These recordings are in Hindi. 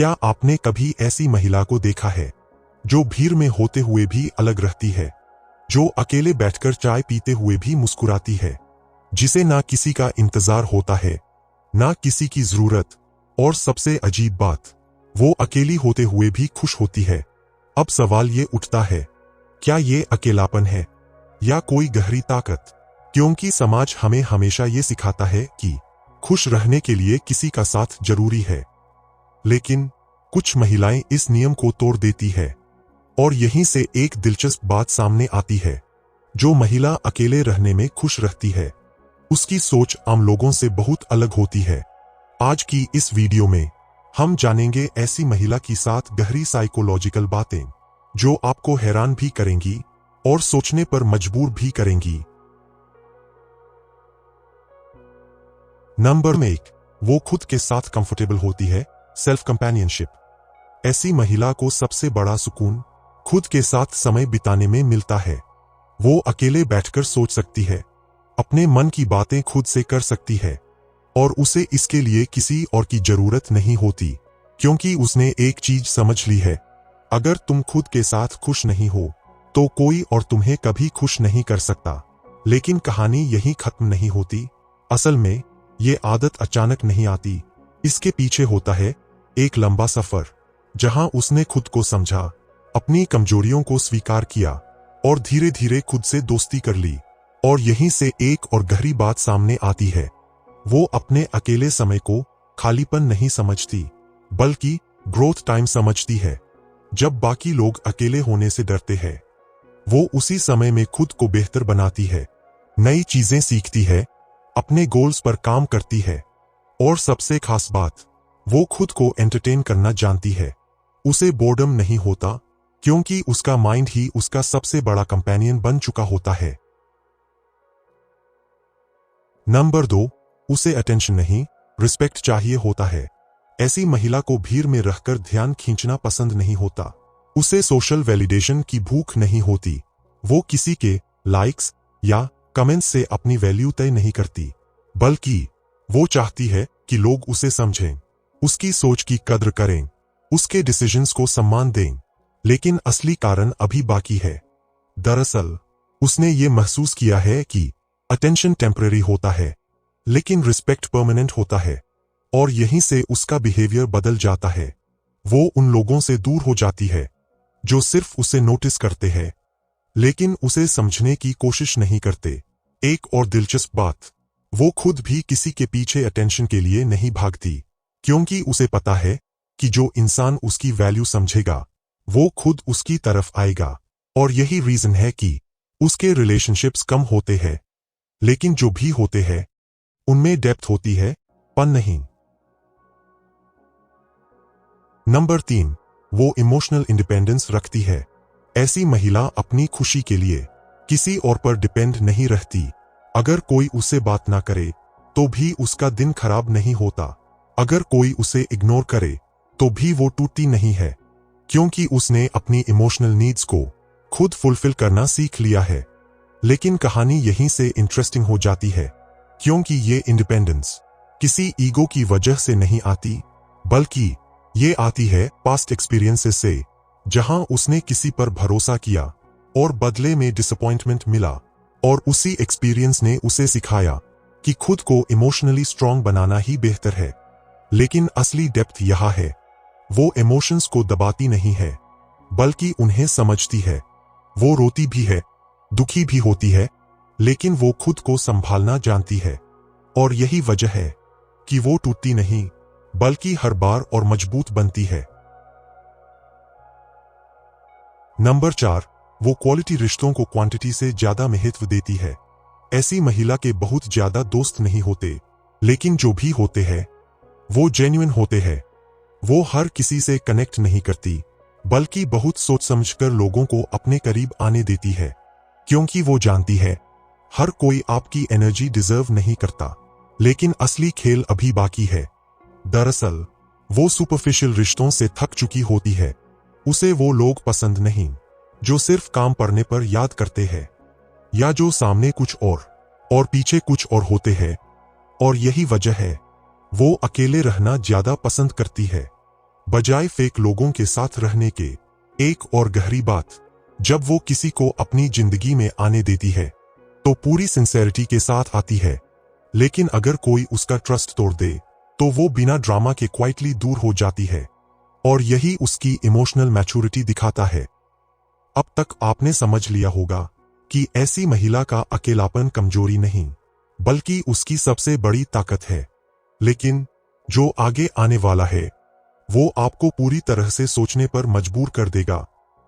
क्या आपने कभी ऐसी महिला को देखा है जो भीड़ में होते हुए भी अलग रहती है, जो अकेले बैठकर चाय पीते हुए भी मुस्कुराती है, जिसे ना किसी का इंतजार होता है ना किसी की जरूरत, और सबसे अजीब बात, वो अकेली होते हुए भी खुश होती है। अब सवाल ये उठता है, क्या ये अकेलापन है या कोई गहरी ताकत? क्योंकि समाज हमें हमेशा ये सिखाता है कि खुश रहने के लिए किसी का साथ जरूरी है, लेकिन कुछ महिलाएं इस नियम को तोड़ देती है। और यहीं से एक दिलचस्प बात सामने आती है। जो महिला अकेले रहने में खुश रहती है, उसकी सोच आम लोगों से बहुत अलग होती है। आज की इस वीडियो में हम जानेंगे ऐसी महिला की 7 गहरी साइकोलॉजिकल बातें जो आपको हैरान भी करेंगी और सोचने पर मजबूर भी करेंगी। नंबर 1, वो खुद के साथ कंफर्टेबल होती है। Self companionship. ऐसी महिला को सबसे बड़ा सुकून खुद के साथ समय बिताने में मिलता है। वो अकेले बैठकर सोच सकती है, अपने मन की बातें खुद से कर सकती है, और उसे इसके लिए किसी और की जरूरत नहीं होती, क्योंकि उसने एक चीज समझ ली है, अगर तुम खुद के साथ खुश नहीं हो तो कोई और तुम्हें कभी खुश नहीं कर सकता। लेकिन कहानी यहीं खत्म नहीं होती। असल में ये आदत अचानक नहीं आती। इसके पीछे होता है एक लंबा सफर, जहां उसने खुद को समझा, अपनी कमजोरियों को स्वीकार किया और धीरे धीरे खुद से दोस्ती कर ली। और यहीं से एक और गहरी बात सामने आती है। वो अपने अकेले समय को खालीपन नहीं समझती, बल्कि ग्रोथ टाइम समझती है। जब बाकी लोग अकेले होने से डरते हैं, वो उसी समय में खुद को बेहतर बनाती है, नई चीजें सीखती है, अपने गोल्स पर काम करती है, और सबसे खास बात, वो खुद को एंटरटेन करना जानती है। उसे बोर्डम नहीं होता, क्योंकि उसका माइंड ही उसका सबसे बड़ा कंपेनियन बन चुका होता है। नंबर 2, उसे अटेंशन नहीं, रिस्पेक्ट चाहिए होता है। ऐसी महिला को भीड़ में रहकर ध्यान खींचना पसंद नहीं होता। उसे सोशल वैलिडेशन की भूख नहीं होती। वो किसी के लाइक्स या कमेंट्स से अपनी वैल्यू तय नहीं करती, बल्कि वो चाहती है कि लोग उसे समझें, उसकी सोच की कद्र करें, उसके डिसीजंस को सम्मान दें। लेकिन असली कारण अभी बाकी है। दरअसल उसने ये महसूस किया है कि अटेंशन टेम्परेरी होता है, लेकिन रिस्पेक्ट परमानेंट होता है। और यहीं से उसका बिहेवियर बदल जाता है। वो उन लोगों से दूर हो जाती है जो सिर्फ उसे नोटिस करते हैं, लेकिन उसे समझने की कोशिश नहीं करते। एक और दिलचस्प बात, वो खुद भी किसी के पीछे अटेंशन के लिए नहीं भागती, क्योंकि उसे पता है कि जो इंसान उसकी वैल्यू समझेगा, वो खुद उसकी तरफ आएगा। और यही रीजन है कि उसके रिलेशनशिप्स कम होते हैं, लेकिन जो भी होते हैं उनमें डेप्थ होती है, पन नहीं। नंबर 3, वो इमोशनल इंडिपेंडेंस रखती है। ऐसी महिला अपनी खुशी के लिए किसी और पर डिपेंड नहीं रहती। अगर कोई उससे बात ना करे तो भी उसका दिन खराब नहीं होता। अगर कोई उसे इग्नोर करे तो भी वो टूटती नहीं है, क्योंकि उसने अपनी इमोशनल नीड्स को खुद फुलफिल करना सीख लिया है। लेकिन कहानी यहीं से इंटरेस्टिंग हो जाती है, क्योंकि ये इंडिपेंडेंस किसी ईगो की वजह से नहीं आती, बल्कि ये आती है पास्ट एक्सपीरियंसेस से, जहां उसने किसी पर भरोसा किया और बदले में डिसअपॉइंटमेंट मिला, और उसी एक्सपीरियंस ने उसे सिखाया कि खुद को इमोशनली स्ट्रांग बनाना ही बेहतर है। लेकिन असली डेप्थ यह है, वो इमोशंस को दबाती नहीं है, बल्कि उन्हें समझती है। वो रोती भी है, दुखी भी होती है, लेकिन वो खुद को संभालना जानती है। और यही वजह है कि वो टूटती नहीं, बल्कि हर बार और मजबूत बनती है। नंबर 4, वो क्वालिटी रिश्तों को क्वांटिटी से ज्यादा महत्व देती है। ऐसी महिला के बहुत ज्यादा दोस्त नहीं होते, लेकिन जो भी होते हैं वो जेन्युइन होते हैं। वो हर किसी से कनेक्ट नहीं करती, बल्कि बहुत सोच समझकर लोगों को अपने करीब आने देती है, क्योंकि वो जानती है हर कोई आपकी एनर्जी डिजर्व नहीं करता। लेकिन असली खेल अभी बाकी है। दरअसल वो सुपरफिशियल रिश्तों से थक चुकी होती है। उसे वो लोग पसंद नहीं जो सिर्फ काम पड़ने पर याद करते हैं, या जो सामने कुछ और पीछे कुछ और होते हैं। और यही वजह है वो अकेले रहना ज्यादा पसंद करती है। बजाय फेक लोगों के साथ रहने के। एक और गहरी बात, जब वो किसी को अपनी जिंदगी में आने देती है तो पूरी सिंसेरिटी के साथ आती है, लेकिन अगर कोई उसका ट्रस्ट तोड़ दे तो वो बिना ड्रामा के क्वाइटली दूर हो जाती है, और यही उसकी इमोशनल मैच्योरिटी दिखाता है। अब तक आपने समझ लिया होगा कि ऐसी महिला का अकेलापन कमजोरी नहीं, बल्कि उसकी सबसे बड़ी ताकत है। लेकिन जो आगे आने वाला है वो आपको पूरी तरह से सोचने पर मजबूर कर देगा,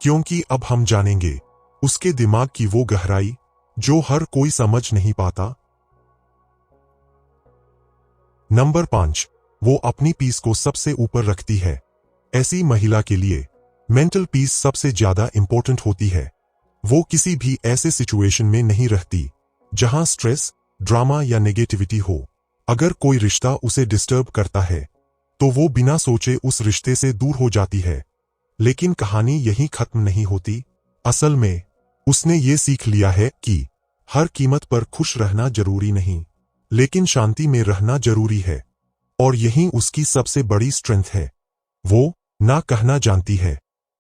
क्योंकि अब हम जानेंगे उसके दिमाग की वो गहराई जो हर कोई समझ नहीं पाता। नंबर 5, वो अपनी पीस को सबसे ऊपर रखती है। ऐसी महिला के लिए मेंटल पीस सबसे ज्यादा इंपॉर्टेंट होती है। वो किसी भी ऐसे सिचुएशन में नहीं रहती जहां स्ट्रेस, ड्रामा या नेगेटिविटी हो। अगर कोई रिश्ता उसे डिस्टर्ब करता है तो वो बिना सोचे उस रिश्ते से दूर हो जाती है। लेकिन कहानी यहीं खत्म नहीं होती। असल में उसने ये सीख लिया है कि हर कीमत पर खुश रहना जरूरी नहीं, लेकिन शांति में रहना जरूरी है। और यही उसकी सबसे बड़ी स्ट्रेंथ है। वो ना कहना जानती है।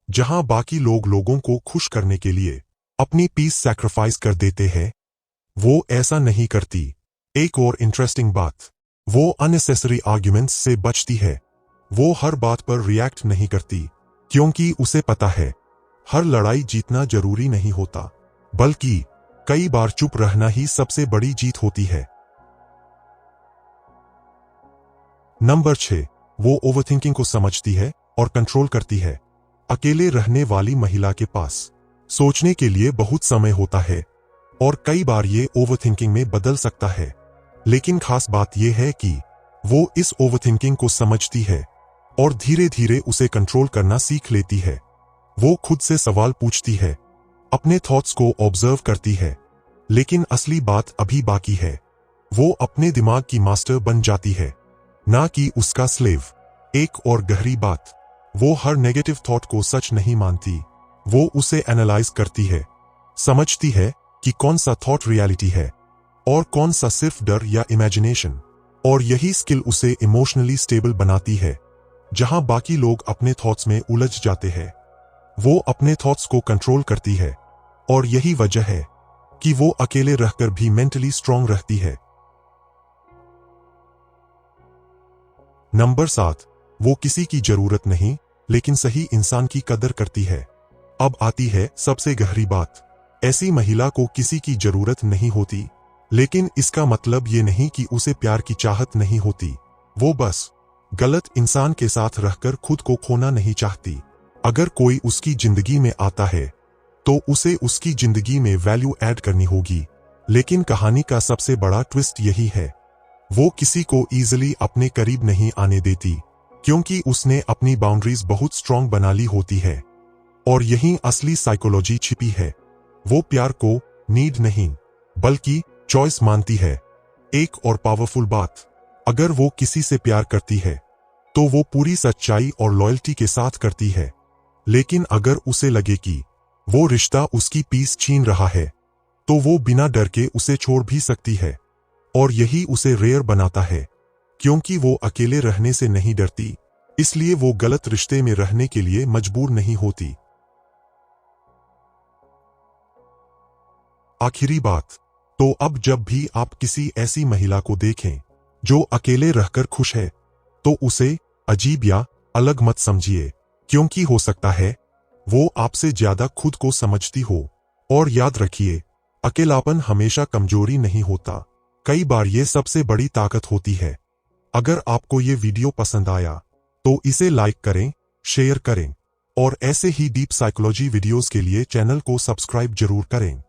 जहां बाकी लोग लोगों को खुश करने के लिए अपनी पीस सैक्रिफाइस कर देते हैं, वो ऐसा नहीं करती। एक और इंटरेस्टिंग बात, वो अननेसेसरी आर्ग्यूमेंट्स से बचती है। वो हर बात पर रिएक्ट नहीं करती, क्योंकि उसे पता है हर लड़ाई जीतना जरूरी नहीं होता, बल्कि कई बार चुप रहना ही सबसे बड़ी जीत होती है। नंबर 6, वो ओवरथिंकिंग को समझती है और कंट्रोल करती है। अकेले रहने वाली महिला के पास सोचने के लिए बहुत समय होता है, और कई बार ये ओवरथिंकिंग में बदल सकता है। लेकिन खास बात यह है कि वो इस ओवरथिंकिंग को समझती है और धीरे धीरे उसे कंट्रोल करना सीख लेती है। वो खुद से सवाल पूछती है, अपने थॉट्स को ऑब्जर्व करती है। लेकिन असली बात अभी बाकी है। वो अपने दिमाग की मास्टर बन जाती है, ना कि उसका स्लेव। एक और गहरी बात, वो हर नेगेटिव थॉट को सच नहीं मानती। वो उसे एनालाइज करती है, समझती है कि कौन सा थॉट रियलिटी है और कौन सा सिर्फ डर या इमेजिनेशन। और यही स्किल उसे इमोशनली स्टेबल बनाती है। जहां बाकी लोग अपने थॉट्स में उलझ जाते हैं, वो अपने थॉट्स को कंट्रोल करती है, और यही वजह है कि वो अकेले रहकर भी मेंटली स्ट्रांग रहती है। नंबर 7, वो किसी की जरूरत नहीं, लेकिन सही इंसान की कदर करती है। अब आती है सबसे गहरी बात। ऐसी महिला को किसी की जरूरत नहीं होती, लेकिन इसका मतलब ये नहीं कि उसे प्यार की चाहत नहीं होती। वो बस गलत इंसान के साथ रहकर खुद को खोना नहीं चाहती। अगर कोई उसकी जिंदगी में आता है तो उसे उसकी जिंदगी में वैल्यू ऐड करनी होगी। लेकिन कहानी का सबसे बड़ा ट्विस्ट यही है, वो किसी को इजीली अपने करीब नहीं आने देती, क्योंकि उसने अपनी बाउंड्रीज बहुत स्ट्रांग बना ली होती है। और यही असली साइकोलॉजी छिपी है। वो प्यार को नीड नहीं, बल्कि चॉइस मानती है। एक और पावरफुल बात, अगर वो किसी से प्यार करती है तो वो पूरी सच्चाई और लॉयल्टी के साथ करती है। लेकिन अगर उसे लगे कि वो रिश्ता उसकी पीस छीन रहा है, तो वो बिना डर के उसे छोड़ भी सकती है। और यही उसे रेयर बनाता है, क्योंकि वो अकेले रहने से नहीं डरती, इसलिए वो गलत रिश्ते में रहने के लिए मजबूर नहीं होती। आखिरी बात, तो अब जब भी आप किसी ऐसी महिला को देखें जो अकेले रहकर खुश है, तो उसे अजीब या अलग मत समझिए, क्योंकि हो सकता है वो आपसे ज्यादा खुद को समझती हो। और याद रखिए, अकेलापन हमेशा कमजोरी नहीं होता, कई बार ये सबसे बड़ी ताकत होती है। अगर आपको ये वीडियो पसंद आया तो इसे लाइक करें, शेयर करें, और ऐसे ही डीप साइकोलॉजी वीडियोस के लिए चैनल को सब्सक्राइब जरूर करें।